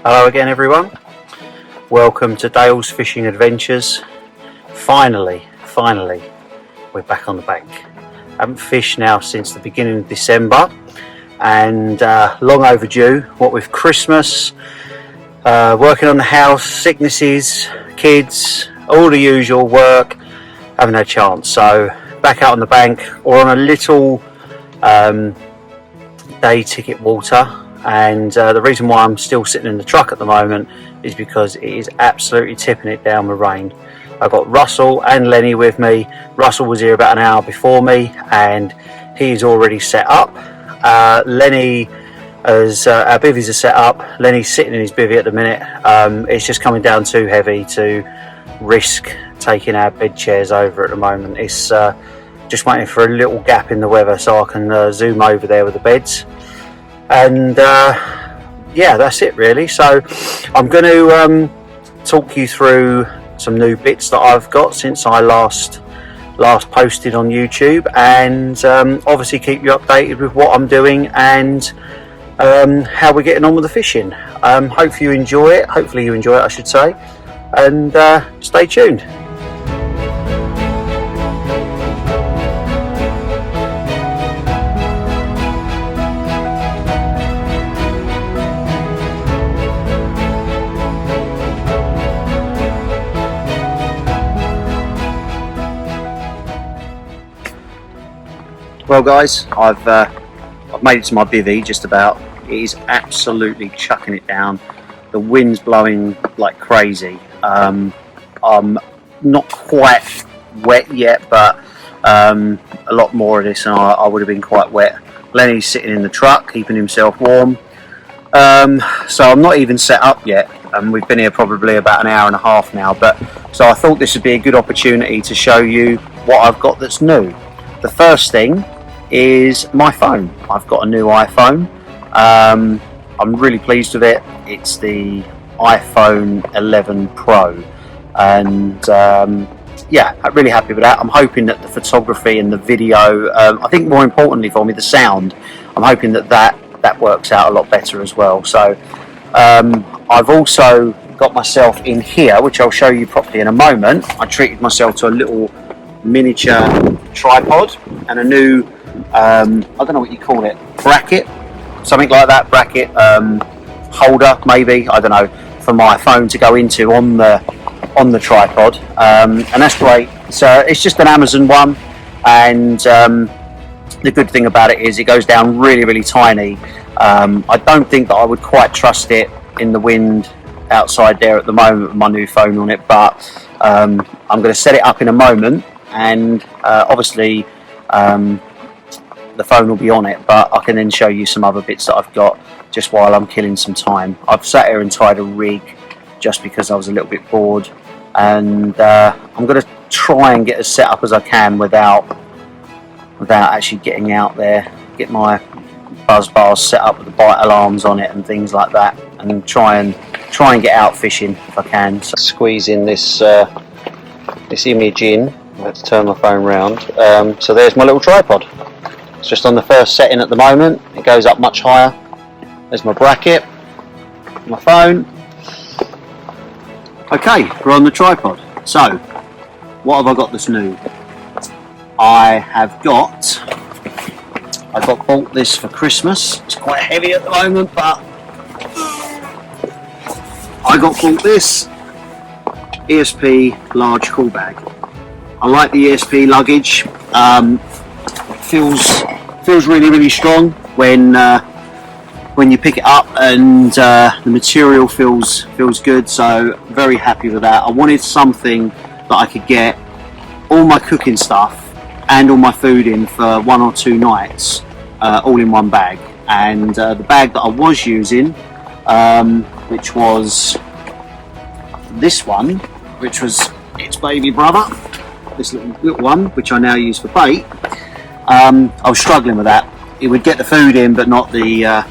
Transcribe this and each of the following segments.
Hello again everyone, welcome to Dale's Fishing Adventures. Finally, we're back on the bank. I haven't fished now since the beginning of December and long overdue. What with Christmas, working on the house, sicknesses, kids, all the usual work, haven't had a chance. So back out on the bank or on a little day ticket water. And the reason why I'm still sitting in the truck at the moment is because it is absolutely tipping it down with rain. I've got Russell and Lenny with me. Russell was here about an hour before me and he's already set up. Lenny, as our bivvies are set up, Lenny's sitting in his bivvy at the minute. It's just coming down too heavy to risk taking our bed chairs over at the moment. It's just waiting for a little gap in the weather so I can zoom over there with the beds. And yeah, that's it really. So I'm going to talk you through some new bits that I've got since I last posted on YouTube, and obviously keep you updated with what I'm doing and how we're getting on with the fishing. Hopefully you enjoy it, I should say, and stay tuned. Well guys, I've made it to my bivvy just about. It is absolutely chucking it down. The wind's blowing like crazy. I'm not quite wet yet, but a lot more of this and I would have been quite wet. Lenny's sitting in the truck keeping himself warm. So I'm not even set up yet. We've been here probably about an hour and a half now, so I thought this would be a good opportunity to show you what I've got that's new. The first thing is my phone. I've got a new iPhone. I'm really pleased with it. It's the iPhone 11 Pro, and yeah, I'm really happy with that. I'm hoping that the photography and the video, I think more importantly for me, the sound, I'm hoping that works out a lot better as well. So I've also got myself in here, which I'll show you properly in a moment. I treated myself to a little miniature tripod and a new I don't know what you call it, bracket, something like that, bracket holder maybe, I don't know, for my phone to go into on the tripod, and that's great. So it's just an Amazon one, and the good thing about it is it goes down really tiny. I don't think that I would quite trust it in the wind outside there at the moment with my new phone on it, but I'm going to set it up in a moment, and obviously the phone will be on it, but I can then show you some other bits that I've got just while I'm killing some time. I've sat here and tied a rig just because I was a little bit bored, and I'm going to try and get as set up as I can without actually getting out there, get my buzz bars set up with the bite alarms on it and things like that, and try and get out fishing if I can. So squeeze in this image in. I have to turn my phone round. So there's my little tripod. It's just on the first setting at the moment. It goes up much higher. There's my bracket, my phone. Okay, we're on the tripod. So, what have I got that's new? I got bought this for Christmas. It's quite heavy at the moment, but I got bought this ESP large cool bag. I like the ESP luggage. Feels really strong when you pick it up, and the material feels good. So very happy with that. I wanted something that I could get all my cooking stuff and all my food in for 1 or 2 nights, all in one bag. And the bag that I was using, which was this one, which was its baby brother, this little one, which I now use for bait. I was struggling with that. It would get the food in, but not the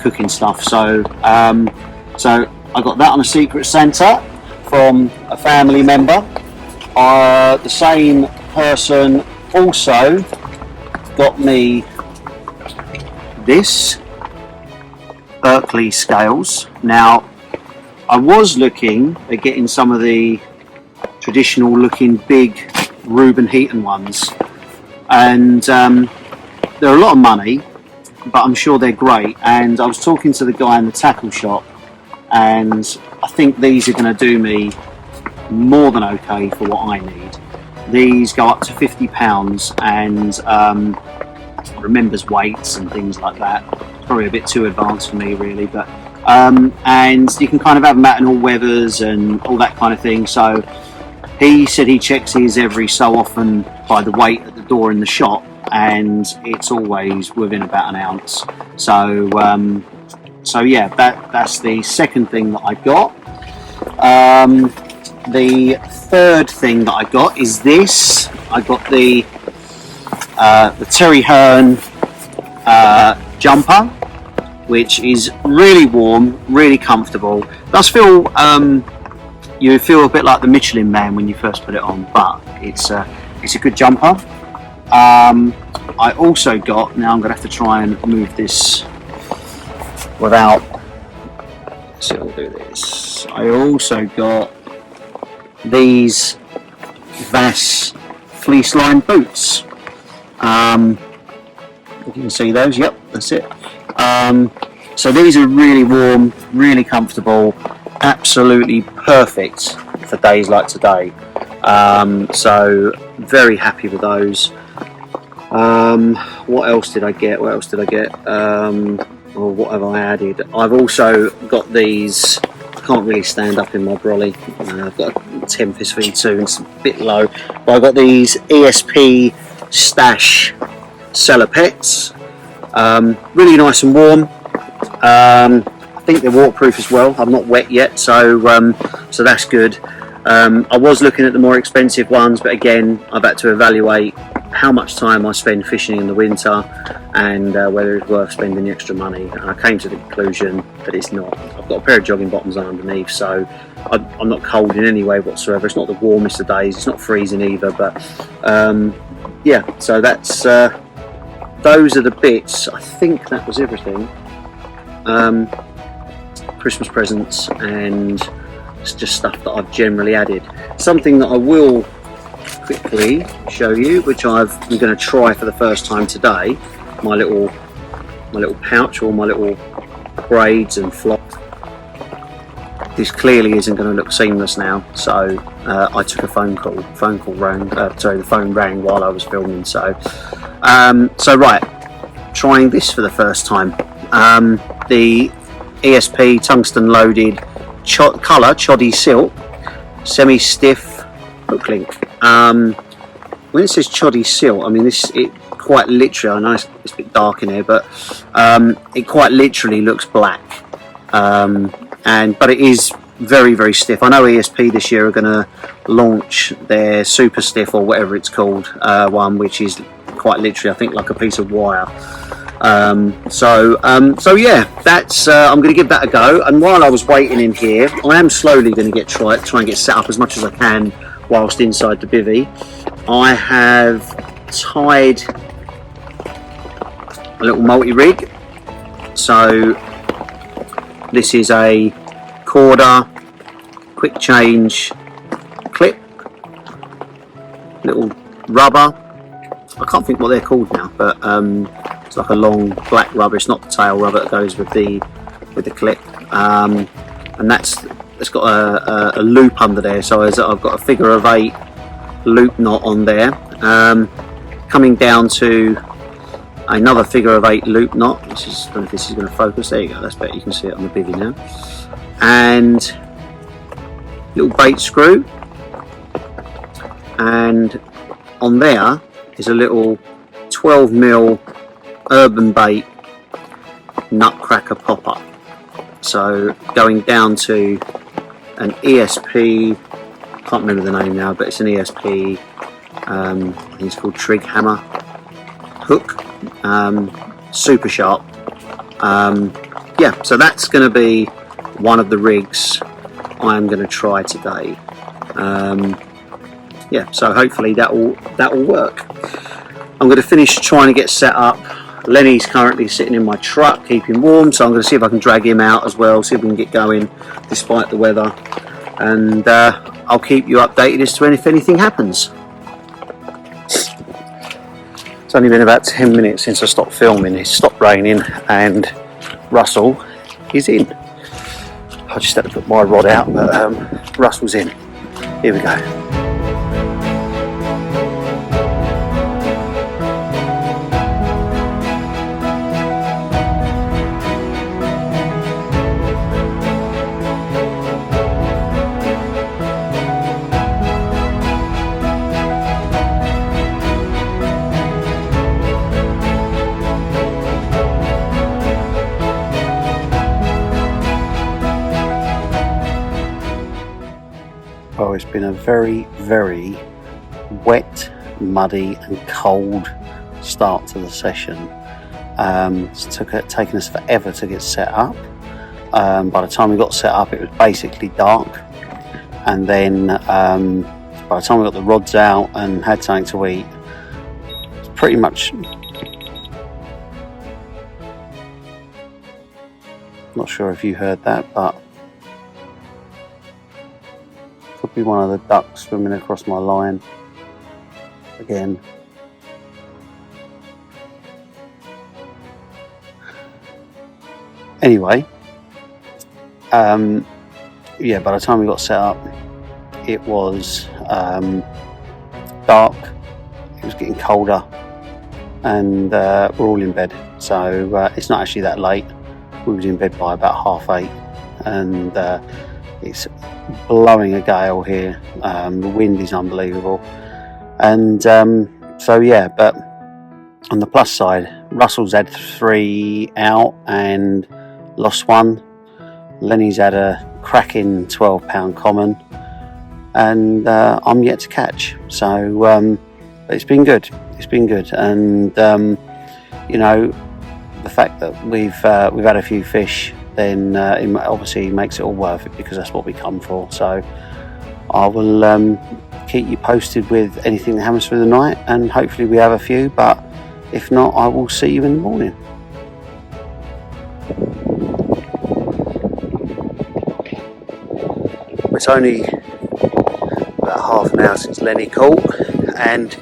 cooking stuff. So I got that on a Secret Santa from a family member. The same person also got me this Berkeley scales. Now I was looking at getting some of the traditional looking big Reuben Heaton ones, and they're a lot of money, but I'm sure they're great. And I was talking to the guy in the tackle shop, and I think these are going to do me more than okay for what I need. These go up to £50 and remembers weights and things like that. It's probably a bit too advanced for me really, but and you can kind of have them out in all weathers and all that kind of thing. So he said he checks his every so often by the weight at the door in the shop, and it's always within about an ounce. So so yeah, that's the second thing that I got. The third thing that I got is this. I got the Terry Hearn jumper, which is really warm, really comfortable. It does feel you feel a bit like the Michelin Man when you first put it on, but it's a good jumper. I also got, now I'm going to have to try and move this without, so I'll do this. I also got these Vass fleece lined boots. You can see those, yep, that's it. So these are really warm, really comfortable, absolutely perfect for days like today. So very happy with those. What else did I get? Or what have I added? I've also got these. I can't really stand up in my brolly. I've got a Tempest V2 and it's a bit low. But I've got these ESP Stash Cellar Pets. Really nice and warm. I think they're waterproof as well. I'm not wet yet, so that's good. I was looking at the more expensive ones, but again, I've had to evaluate how much time I spend fishing in the winter and whether it's worth spending the extra money. And I came to the conclusion that it's not. I've got a pair of jogging bottoms on underneath, so I'm not cold in any way whatsoever. It's not the warmest of days. It's not freezing either, but yeah. So that's those are the bits. I think that was everything. Christmas presents, and it's just stuff that I've generally added. Something that I will quickly show you, which I'm going to try for the first time today, my little pouch, all my little braids and flop. This clearly isn't going to look seamless now, so I took a phone call rang. The phone rang while I was filming. So right, trying this for the first time. The ESP tungsten loaded colour Choddy Silk semi-stiff hook link. When it says Choddy Silk, I mean it quite literally, I know it's a bit dark in here, but it quite literally looks black. But it is very, very stiff. I know ESP this year are going to launch their super stiff, or whatever it's called, one which is quite literally, I think, like a piece of wire. So yeah, that's I'm going to give that a go. And while I was waiting in here, I am slowly going to try and get set up as much as I can whilst inside the bivvy. I have tied a little multi-rig. So this is a Corda quick change clip, little rubber. I can't think what they're called now, but it's like a long black rubber. It's not the tail rubber that goes with the clip, and it's got a loop under there. So I've got a figure of 8 loop knot on there, coming down to another figure of 8 loop knot. I don't know if this is going to focus. There you go. That's better. You can see it on the bivvy now. And little bait screw, and on there is a little 12mm Urban Bait nutcracker popper. So going down to an ESP, can't remember the name now, but it's an ESP, I think it's called Trig Hammer hook, super sharp. Yeah, so that's going to be one of the rigs I'm going to try today. Yeah, so hopefully that will work. I'm going to finish trying to get set up Lenny's currently sitting in my truck keeping warm, so I'm going to see if I can drag him out as well, see if we can get going despite the weather, and I'll keep you updated as to if anything happens. It's only been about 10 minutes since I stopped filming. It stopped raining and Russell is in. I just had to put my rod out, but Russell's in. Here we go. Oh, it's been a very, very wet, muddy and cold start to the session. It's taken us forever to get set up. By the time we got set up, it was basically dark, and then by the time we got the rods out and had something to eat, it's pretty much, not sure if you heard that, but could be one of the ducks swimming across my line again. Anyway, yeah, by the time we got set up, it was dark, it was getting colder, and we're all in bed, so it's not actually that late. We was in bed by about 8:30, and it's blowing a gale here. The wind is unbelievable, and so yeah, but on the plus side, Russell's had 3 out and lost 1. Lenny's had a cracking 12-pound common, and I'm yet to catch, so it's been good. It's been good, and you know, the fact that we've had a few fish, then it obviously makes it all worth it, because that's what we come for. So I will keep you posted with anything that happens through the night, and hopefully we have a few, but if not, I will see you in the morning. It's only about half an hour since Lenny caught, and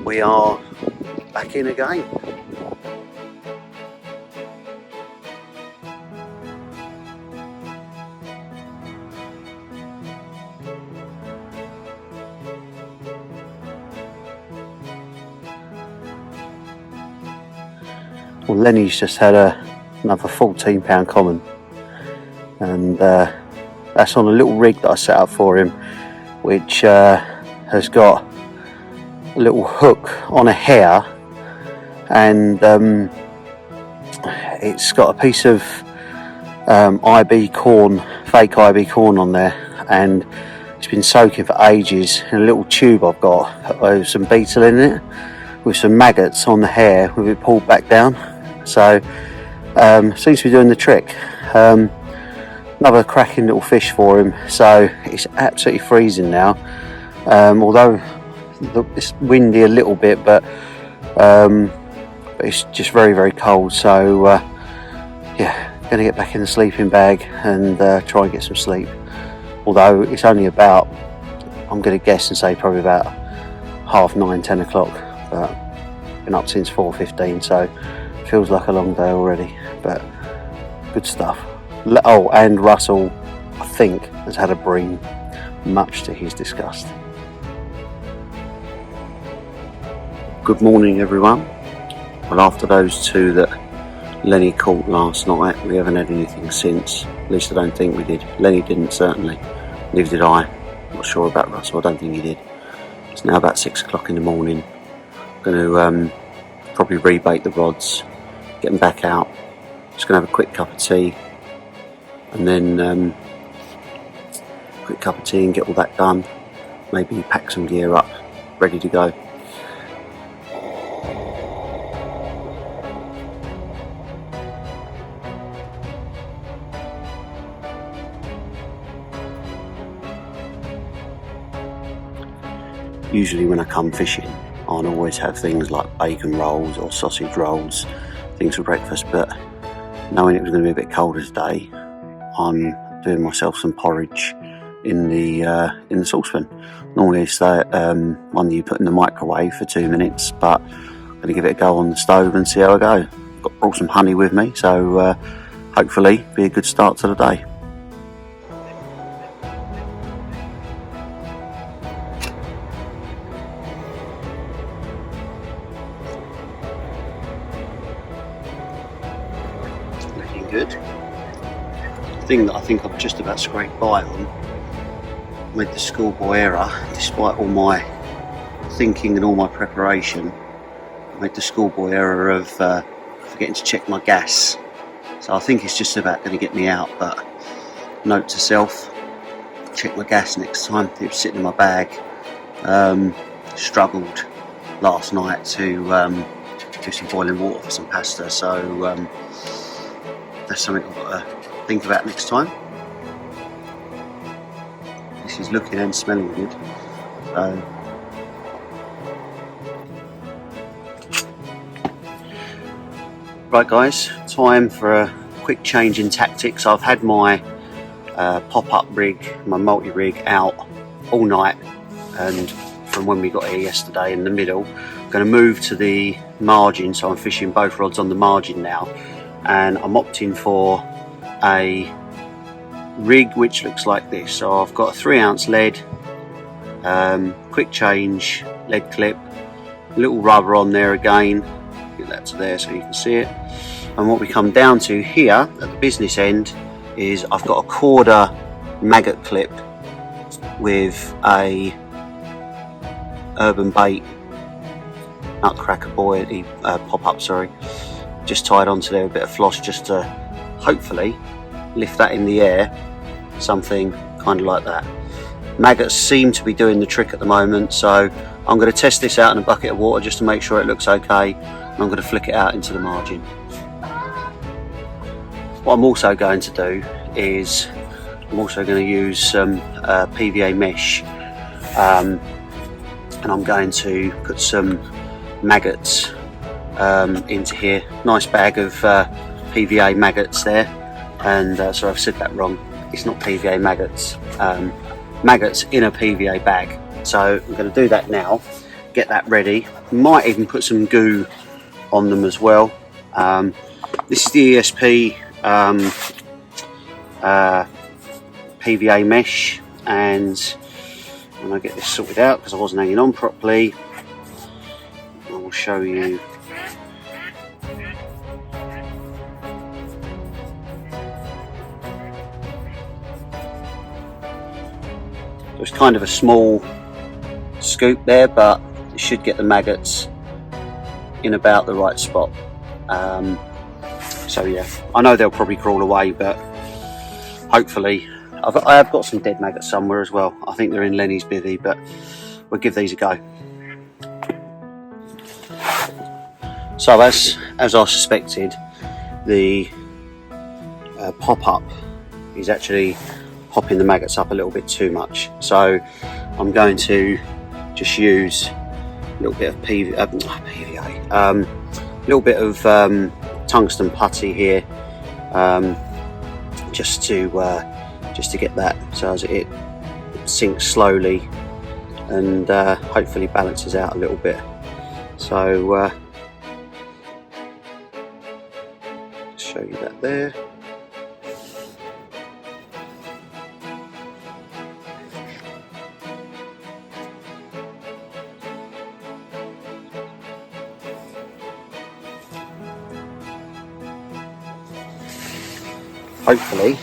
we are back in again. Well, Lenny's just had another 14-pound common, and that's on a little rig that I set up for him, which has got a little hook on a hair, and it's got a piece of IB corn, fake IB corn on there, and it's been soaking for ages in a little tube I've got with some beetle in it, with some maggots on the hair with it pulled back down. So seems to be doing the trick. Another cracking little fish for him. So it's absolutely freezing now, although it's windy a little bit, but it's just very, very cold. So yeah, gonna get back in the sleeping bag and try and get some sleep, although it's only about, I'm gonna guess and say probably about 9:30, 10 o'clock, but been up since 4:15, so feels like a long day already, but good stuff. Oh, and Russell, I think, has had a bream, much to his disgust. Good morning, everyone. Well, after those 2 that Lenny caught last night, we haven't had anything since. At least I don't think we did. Lenny didn't, certainly. Neither did I. Not sure about Russell, I don't think he did. It's now about 6 o'clock in the morning. I'm going to probably rebait the rods, get them back out. Just going to have a quick cup of tea, and then quick cup of tea and get all that done. Maybe pack some gear up, ready to go. Usually when I come fishing, I'd always have things like bacon rolls or sausage rolls, things for breakfast, but knowing it was going to be a bit colder today, I'm doing myself some porridge in the saucepan. Normally it's that one that you put in the microwave for 2 minutes, but I'm going to give it a go on the stove and see how I go. Brought some honey with me, so hopefully be a good start to the day. Looking good. The thing that I think I've just about scraped by on with the schoolboy error, despite all my thinking and all my preparation, I made the schoolboy error of forgetting to check my gas. So I think it's just about going to get me out, but note to self, check my gas next time. It was sitting in my bag. Struggled last night to do some boiling water for some pasta, so that's something I've got to think about next time. This is looking and smelling good. Right guys, time for a quick change in tactics. I've had my pop-up rig, my multi-rig out all night, and from when we got here yesterday in the middle. I'm going to move to the margin, so I'm fishing both rods on the margin now, and I'm opting for a rig which looks like this. So I've got a 3-ounce lead, quick change lead clip, a little rubber on there again, get that to there so you can see it. And what we come down to here at the business end is I've got a 1/4 maggot clip with a Urban Bait nutcracker buoy pop-up, just tied onto there, a bit of floss just to hopefully lift that in the air, something kind of like that. Maggots seem to be doing the trick at the moment, so I'm going to test this out in a bucket of water just to make sure it looks okay, and I'm going to flick it out into the margin. What I'm also going to do is I'm also going to use some PVA mesh, and I'm going to put some maggots into here. Nice bag of PVA maggots there, and sorry, I've said that wrong. It's not PVA maggots. Maggots in a PVA bag. So I'm going to do that now. Get that ready. Might even put some goo on them as well. This is the ESP PVA mesh, and when I get this sorted out, because I wasn't hanging on properly, I will show you. So it's kind of a small scoop there, but it should get the maggots in about the right spot. So yeah, I know they'll probably crawl away, but hopefully I have got some dead maggots somewhere as well. I think they're in Lenny's bivvy, but we'll give these a go. So as I suspected, the pop-up is actually popping the maggots up a little bit too much. So I'm going to just use a little bit of PVA, a little bit of tungsten putty here, just to get that so as it sinks slowly and hopefully balances out a little bit. So show you that there. Hopefully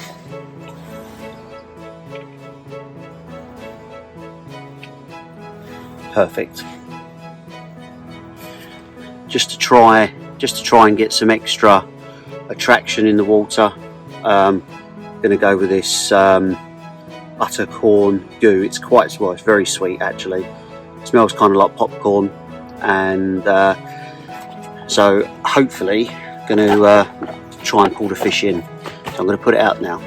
perfect. Just to try and get some extra attraction in the water, I'm going to go with this butter corn goo. It's quite, well, it's very sweet actually. It smells kind of like popcorn, and so hopefully going to try and pull the fish in. So I'm going to put it out now.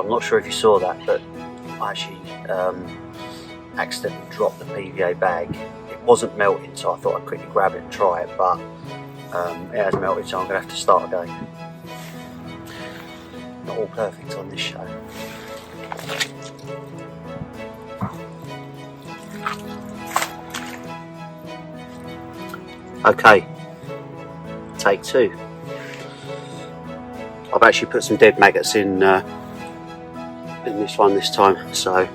I'm not sure if you saw that, but I actually accidentally dropped the PVA bag. It wasn't melting, so I thought I'd quickly grab it and try it, but it has melted, so I'm going to have to start again. Not all perfect on this show. Okay, take two. I've actually put some dead maggots in this one this time, so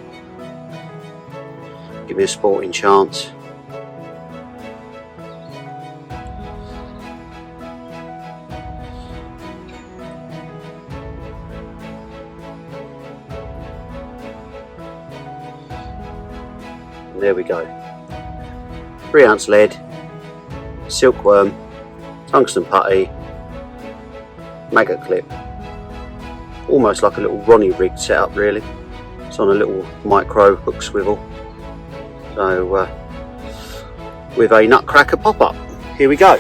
give me a sporting chance. And there we go. 3 ounce lead, silkworm, tungsten putty, maggot clip. Almost like a little Ronnie rig setup really. It's on a little micro hook swivel. So with a nutcracker pop-up. Here we go.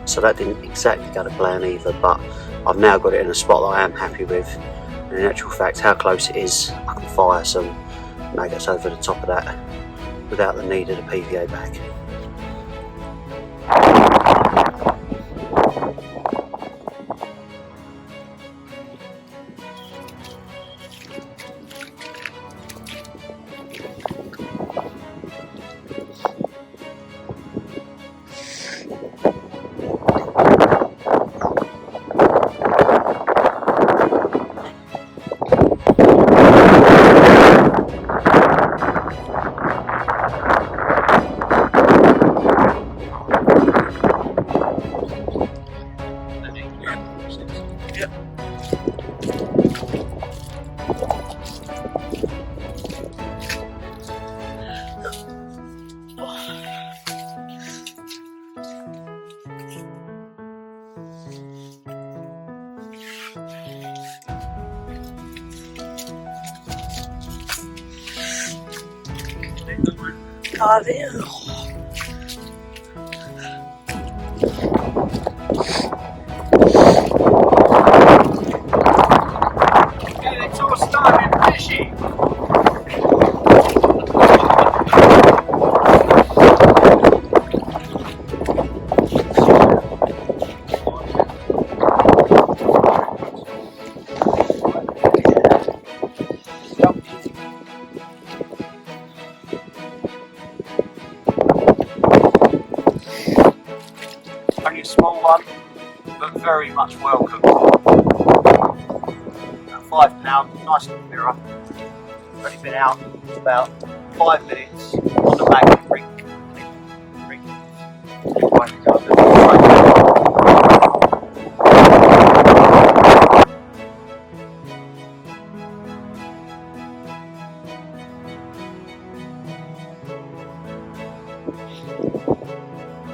So that didn't exactly go to plan either, but I've now got it in a spot that I am happy with. And in actual fact, how close it is, I can fire some maggots over the top of that without the need of the PVA bag. God, ew. And it's all started fishing. Only a small one, but very much welcome. About £5, nice little mirror. Only been out about 5 minutes on the back ring.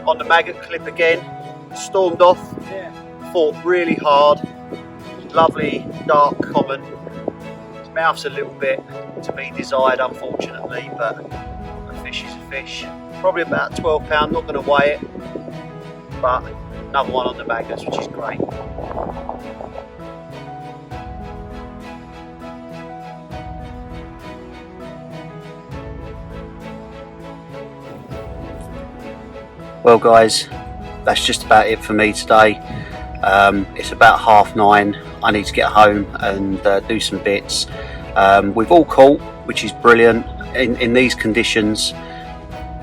On the maggot clip again, stormed off, fought really hard, lovely dark common. His mouth's a little bit to be desired unfortunately, but a fish is a fish. Probably about £12, not going to weigh it, but another one on the maggots, which is great. Well guys, that's just about it for me today. It's about 9:30. I need to get home and do some bits. We've all caught, which is brilliant. In these conditions,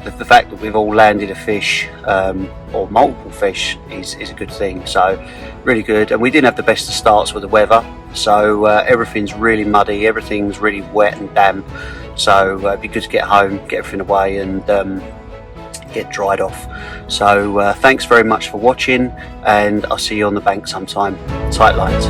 the fact that we've all landed a fish or multiple fish is a good thing. So really good. And we didn't have the best of starts with the weather. So everything's really muddy, everything's really wet and damp. So it'd be good to get home, get everything away and get dried off. So thanks very much for watching, and I'll see you on the bank sometime. Tight lines.